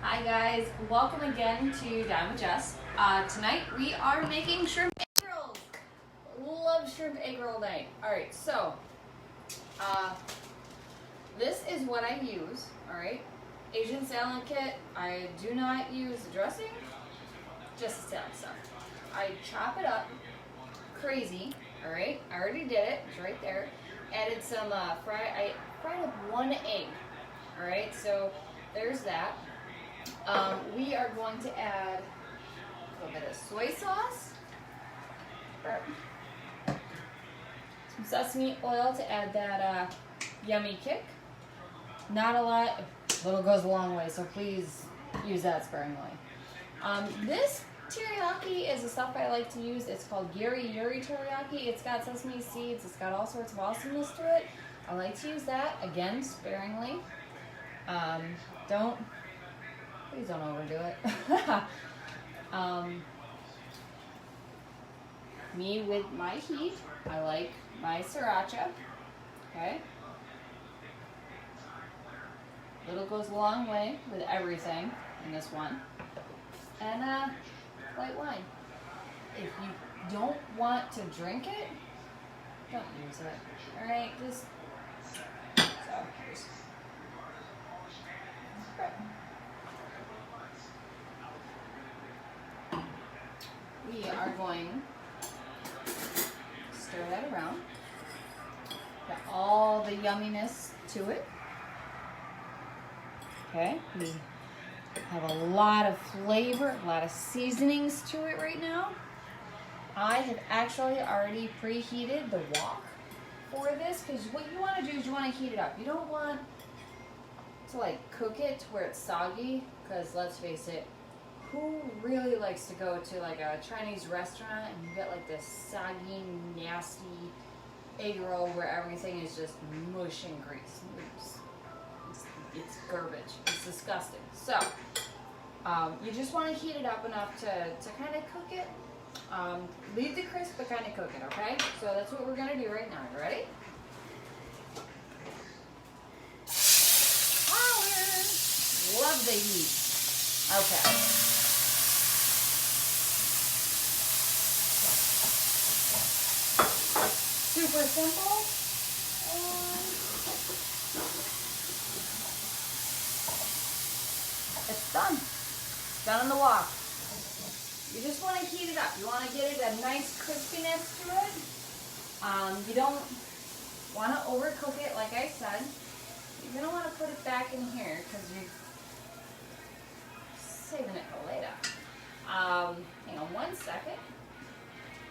Hi guys, welcome again to Dine with Jess. Tonight we are making shrimp egg rolls. Love shrimp egg roll night. Alright, so this is what I use, alright? Asian salad kit. I do not use the dressing, just the salad stuff. I chop it up crazy, alright? I already did it, it's right there. Added some I fried up one egg, alright? So there's that. We are going to add a little bit of soy sauce, some sesame oil to add that yummy kick. Not a lot, a little goes a long way, so please use that sparingly. This teriyaki is the stuff I like to use. It's called Yuri teriyaki. It's got sesame seeds, it's got all sorts of awesomeness to it. I like to use that, again, sparingly. Please don't overdo it. Me with my heat, I like my sriracha. Okay. Little goes a long way with everything in this one. And white wine. If you don't want to drink it, don't use it. Alright, just we are going to stir that around. Got all the yumminess to it. Okay, we have a lot of flavor, a lot of seasonings to it right now. I have actually already preheated the wok for this because what you want to do is you want to heat it up. You don't want to like cook it to where it's soggy, because let's face it, who really likes to go to like a Chinese restaurant and you get like this soggy, nasty egg roll where everything is just mush and grease? It's garbage. It's disgusting. So you just want to heat it up enough to kind of cook it. Leave the crisp, but kind of cook it, okay? So that's what we're going to do right now. You ready? Power! Love the heat. Okay. Super simple. It's done. It's done in the wok. You just want to heat it up. You want to get it a nice crispiness to it. You don't want to overcook it, like I said. You're going to want to put it back in here because you're saving it for later. Hang on 1 second.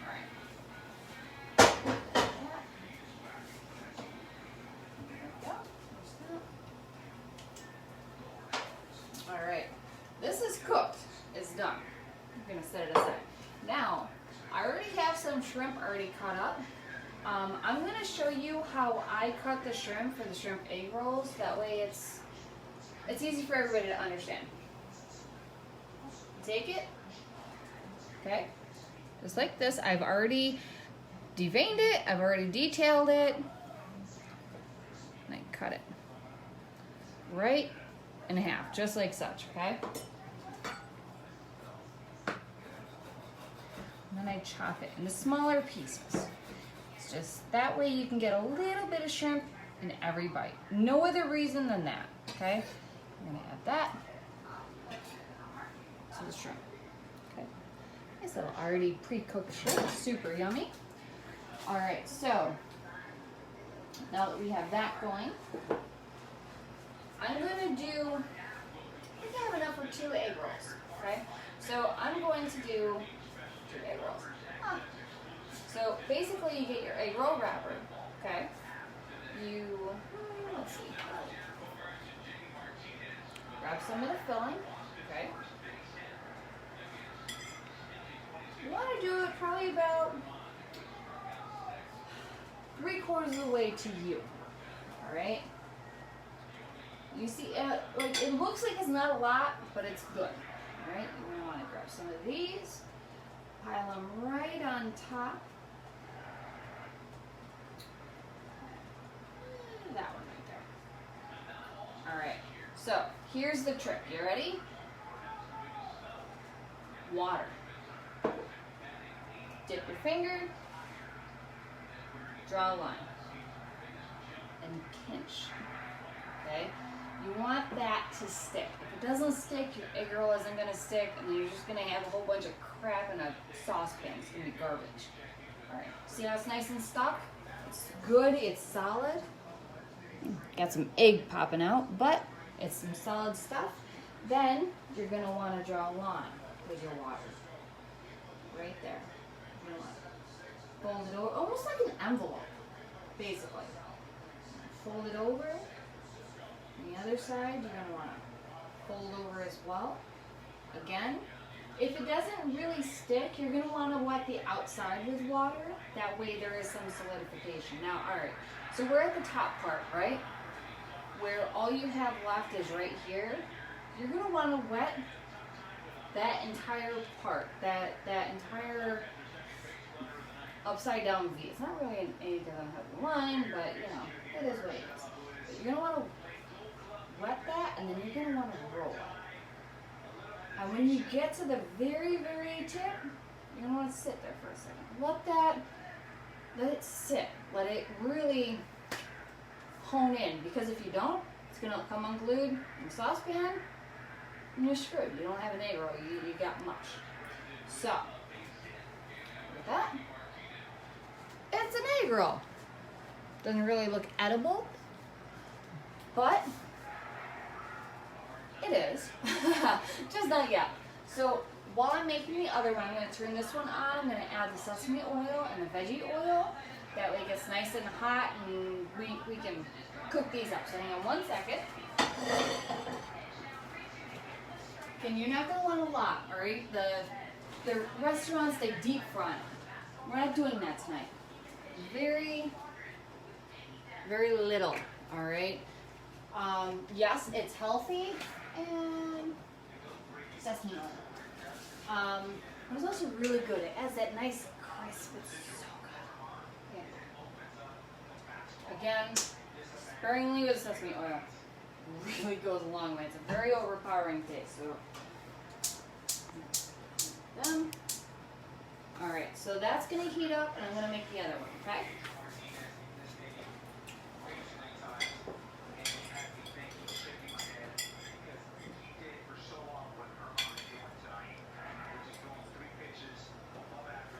All right. Alright, this is cooked. It's done. I'm going to set it aside. Now, I already have some shrimp already cut up. I'm going to show you how I cut the shrimp for the shrimp egg rolls. That way it's easy for everybody to understand. Take it. Okay. Just like this. I've already deveined it. I've already detailed it. And I cut it right in half, just like such, okay? And then I chop it into smaller pieces. It's just that way you can get a little bit of shrimp in every bite. No other reason than that, okay? I'm gonna add that to the shrimp, okay? Nice little already pre-cooked shrimp, super yummy. All right, so now that we have that going, I'm going to do, I think I have enough for 2 egg rolls, okay? So I'm going to do 2 egg rolls. So basically you get your egg roll wrapper, okay? Let's see. Grab some of the filling, okay? You want to do it probably about 3/4 of the way to you, all right? You see, like it looks like it's not a lot, but it's good. All right, you're gonna want to grab some of these, pile them right on top. That one right there. All right, so here's the trick. You ready? water. Dip your finger, draw a line, and pinch, okay? You want that to stick. If it doesn't stick, your egg roll isn't gonna stick, and then you're just gonna have a whole bunch of crap in a saucepan. It's gonna be garbage. All right, see how it's nice and stuck? It's good, it's solid. Got some egg popping out, but it's some solid stuff. Then you're gonna wanna draw a line with your water. Right there. You're gonna fold it over, almost like an envelope, basically. Fold it over. On the other side, you're gonna wanna fold over as well. Again, if it doesn't really stick, you're gonna wanna wet the outside with water. That way there is some solidification. Now, all right, so we're at the top part, right? Where all you have left is right here. You're gonna wanna wet that entire part, that entire upside down V. It's not really any heavy line, but you know, it is what it is. But you're gonna wanna wet that, and then you're gonna wanna roll it. And when you get to the very, very tip, you're gonna wanna sit there for a second. Let it sit. Let it really hone in, because if you don't, it's gonna come unglued in the saucepan, and you're screwed. You don't have an egg roll, you got mush. So, with that, it's an egg roll. Doesn't really look edible, but it is. Just not yet. So while I'm making the other one, I'm going to turn this one on. I'm going to add the sesame oil and the veggie oil. That way it gets nice and hot, and we can cook these up. So hang on 1 second. And you're not going to want a lot, all right? The restaurants, they deep fry. We're not doing that tonight. Very, very little, all right? Yes, it's healthy, and sesame oil. But it's also really good. It adds that nice crisp. It's so good. Yeah. Again, sparingly with sesame oil. Really goes a long way. It's a very overpowering taste. So, all right. So that's gonna heat up, and I'm gonna make the other one. Okay.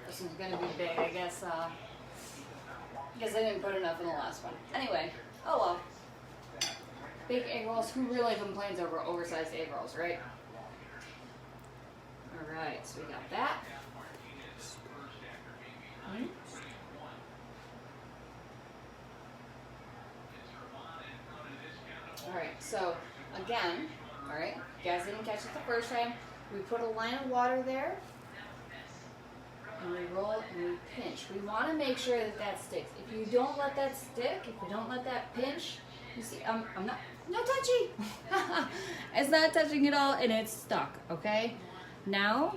This one's gonna be big, I guess. I didn't put enough in the last one. Anyway, oh well. Big egg rolls. Who really complains over oversized egg rolls, right? All right, so we got that. All right, so again, all right, you guys didn't catch it the first time. We put a line of water there, and we roll and we pinch. We want to make sure that that sticks. If you don't let that stick, if you don't let that pinch, you see, I'm not touchy. It's not touching at all, and it's stuck, okay? Now,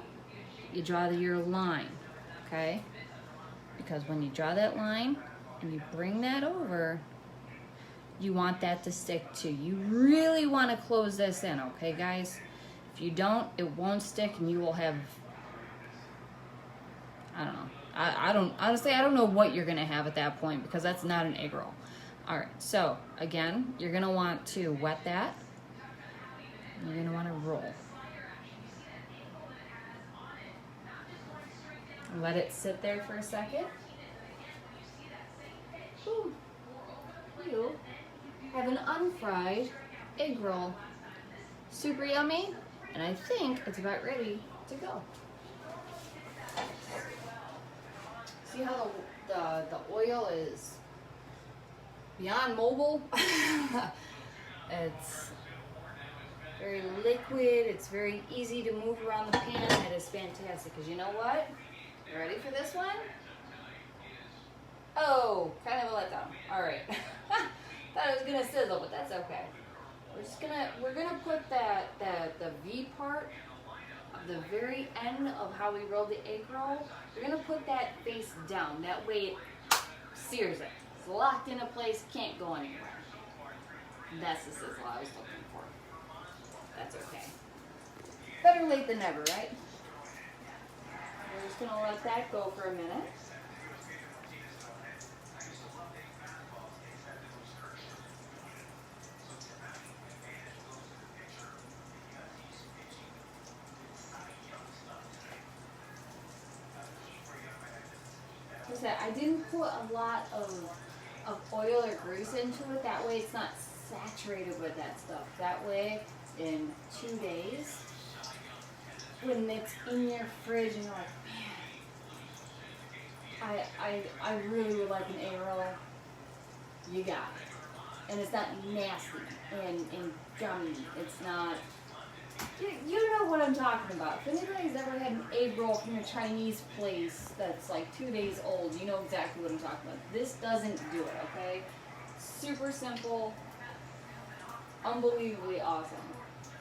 you draw your line, okay? Because when you draw that line and you bring that over, you want that to stick too. You really want to close this in, okay, guys? If you don't, it won't stick, and you will have, I don't know. Honestly, I don't know what you're gonna have at that point, because that's not an egg roll. All right, so again, you're gonna want to wet that. You're gonna want to roll. Let it sit there for a second. Boom. You have an unfried egg roll. Super yummy, and I think it's about ready to go. See how the oil is beyond mobile? It's very liquid. It's very easy to move around the pan. It is fantastic, because you know what? You ready for this one? Oh, kind of a letdown. All right. Thought it was gonna sizzle, but that's okay. We're gonna put the V part of the very end of how we roll the egg roll. We're gonna put that face down. That way it sears it. It's locked into place, can't go anywhere. That's the sizzle I was looking for. That's okay. Better late than never, right? just gonna let that go for a minute. Like I said, I didn't put a lot of oil or grease into it. That way it's not saturated with that stuff. That way in 2 days, when it's in your fridge and you're like, man, I really would like an egg roll, you got it. And it's not nasty and gummy. It's not, you know what I'm talking about. If anybody's ever had an egg roll from a Chinese place that's like 2 days old, you know exactly what I'm talking about. This doesn't do it, okay? Super simple, unbelievably awesome.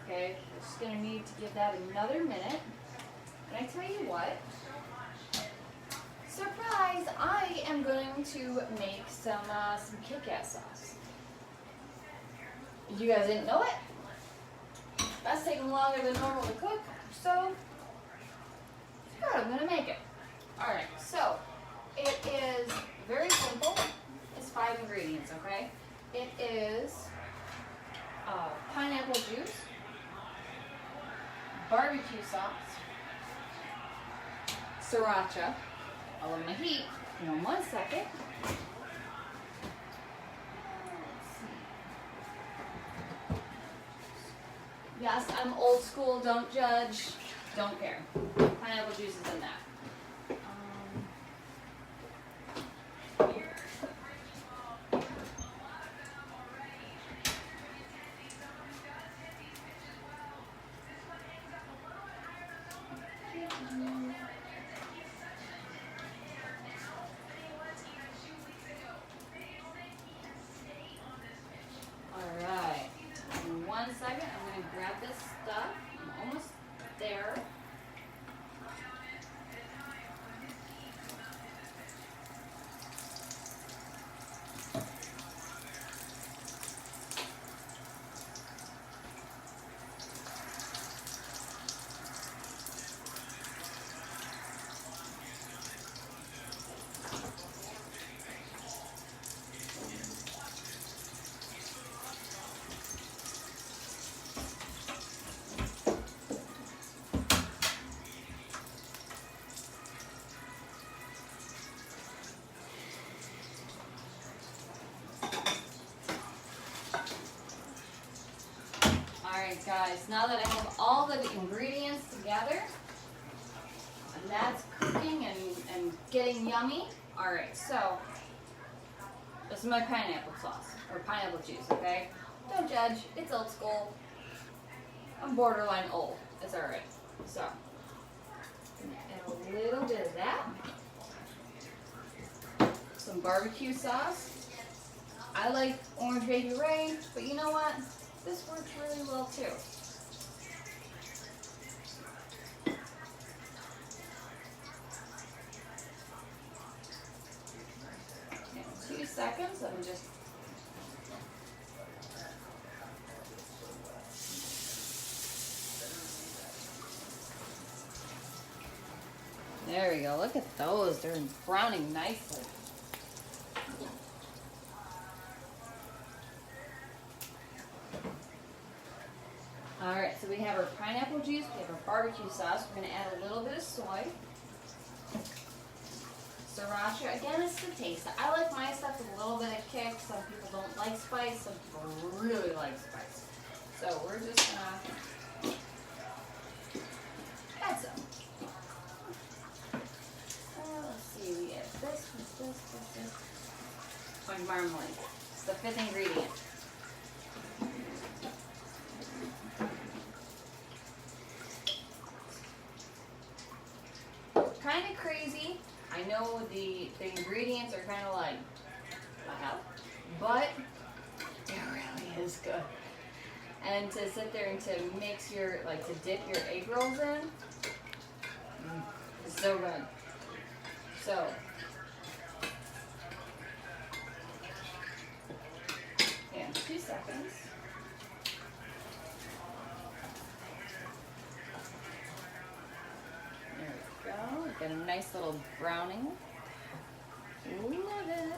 Okay, we're just gonna need to give that another minute. And I tell you what, surprise, I am going to make some Kit-Kat sauce. You guys didn't know it? That's taking longer than normal to cook, so I'm gonna make it. Alright, so it is very simple. It's 5 ingredients, okay? It is pineapple juice, barbecue sauce, sriracha. I'll let my heat in 1 second. Yes, I'm old school, don't judge, don't care. Pineapple juice is in that. Alright, in 1 second, I'm going to grab this stuff. I'm almost there. Alright guys, now that I have all the ingredients together, and that's cooking and getting yummy. Alright, so this is my pineapple sauce, or pineapple juice, okay? Don't judge, it's old school. I'm borderline old, it's alright. So, I'm gonna add a little bit of that. Some barbecue sauce. I like orange baby Ray, but you know what? This works really well too. In 2 seconds, let me just there we go. Look at those. They're browning nicely. Alright, so we have our pineapple juice, we have our barbecue sauce. We're going to add a little bit of soy. Sriracha, again, it's the taste. I like my stuff with a little bit of kick. Some people don't like spice, some people really like spice. So we're just going to add some. Let's see, we have this. Orange marmalade. It's the 5th ingredient. Kind of crazy. I know the ingredients are kind of like, wow, but it really is good. And to sit there and to mix your, like to dip your egg rolls in, it's so good. So, yeah, 2 seconds. There we go. We're a nice little browning. Love it.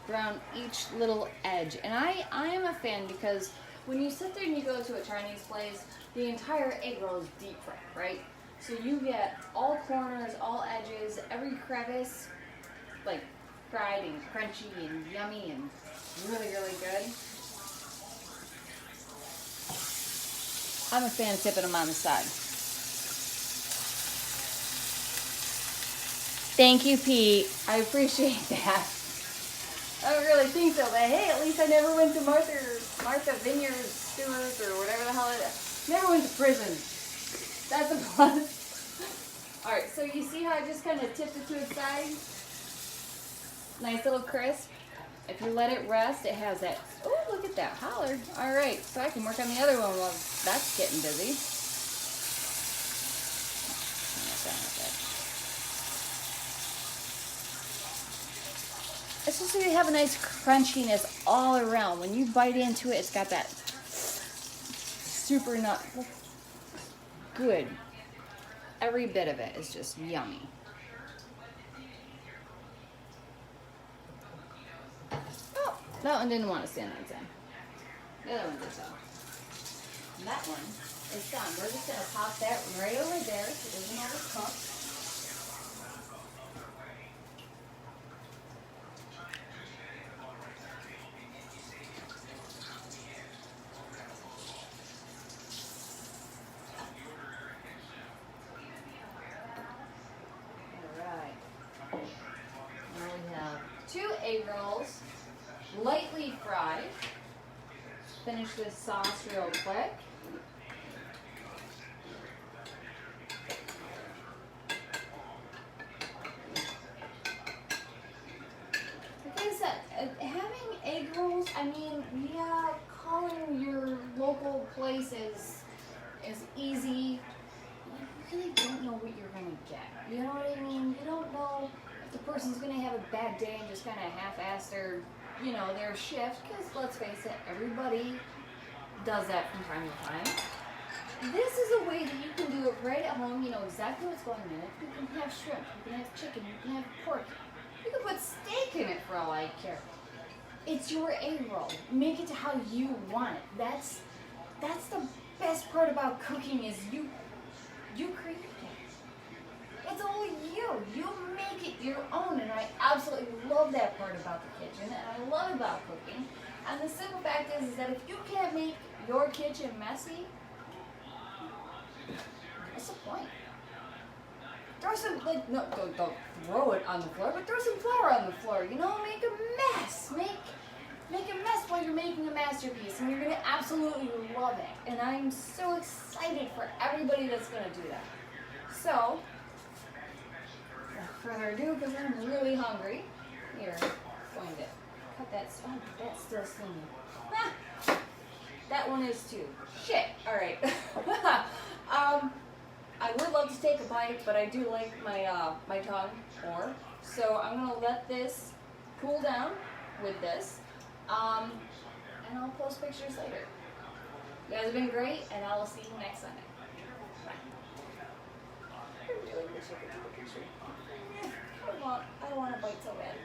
Brown each little edge. And I am a fan because when you sit there and you go to a Chinese place, the entire egg roll is deep fried, right? So you get all corners, all edges, every crevice, like fried and crunchy and yummy and really, really good. I'm a fan of tipping them on the side. Thank you, Pete. I appreciate that. I don't really think so, but hey, at least I never went to Martha Vineyard Stewart or whatever the hell it is. Never went to prison. That's a plus. Alright, so you see how I just kind of tipped it to its side? Nice little crisp. If you let it rest, it has that, oh, look at that, holler. Alright, so I can work on the other one while that's getting busy. It's just so you have a nice crunchiness all around. When you bite into it, it's got that super nut. Good. Every bit of it is just yummy. Oh, that one didn't want to stand on its end. The other one did so. And that one is done. We're just going to pop that right over there so it doesn't overcook. Egg rolls, lightly fried. Finish this sauce real quick. Like I said, having egg rolls, I mean, yeah, calling your local places is easy. You really don't know what you're going to get. You know what I mean? You don't know the person's going to have a bad day and just kind of half-ass their, you know, their shift, because let's face it, everybody does that from time to time. This is a way that you can do it right at home. You know exactly what's going in it. You can have shrimp, you can have chicken, you can have pork. You can put steak in it for all I care. It's your egg roll. Make it to how you want it. That's the best part about cooking is you create it. It's all you. You make it your own, and I absolutely love that part about the kitchen, and I love about cooking. And the simple fact is that if you can't make your kitchen messy, what's the point? Throw some, like, no, don't throw it on the floor, but throw some flour on the floor, you know, make a mess. Make a mess while you're making a masterpiece, and you're going to absolutely love it. And I'm so excited for everybody that's going to do that. So, without further ado, because I'm really hungry, here, I'm going to cut that, oh, that's still steaming. Ah, that one is too. Shit, alright. I would love to take a bite, but I do like my my tongue more. So I'm going to let this cool down with this. And I'll post pictures later. You guys have been great, and I will see you next Sunday. Bye. I really wish I could do a picture. I want to bite so bad.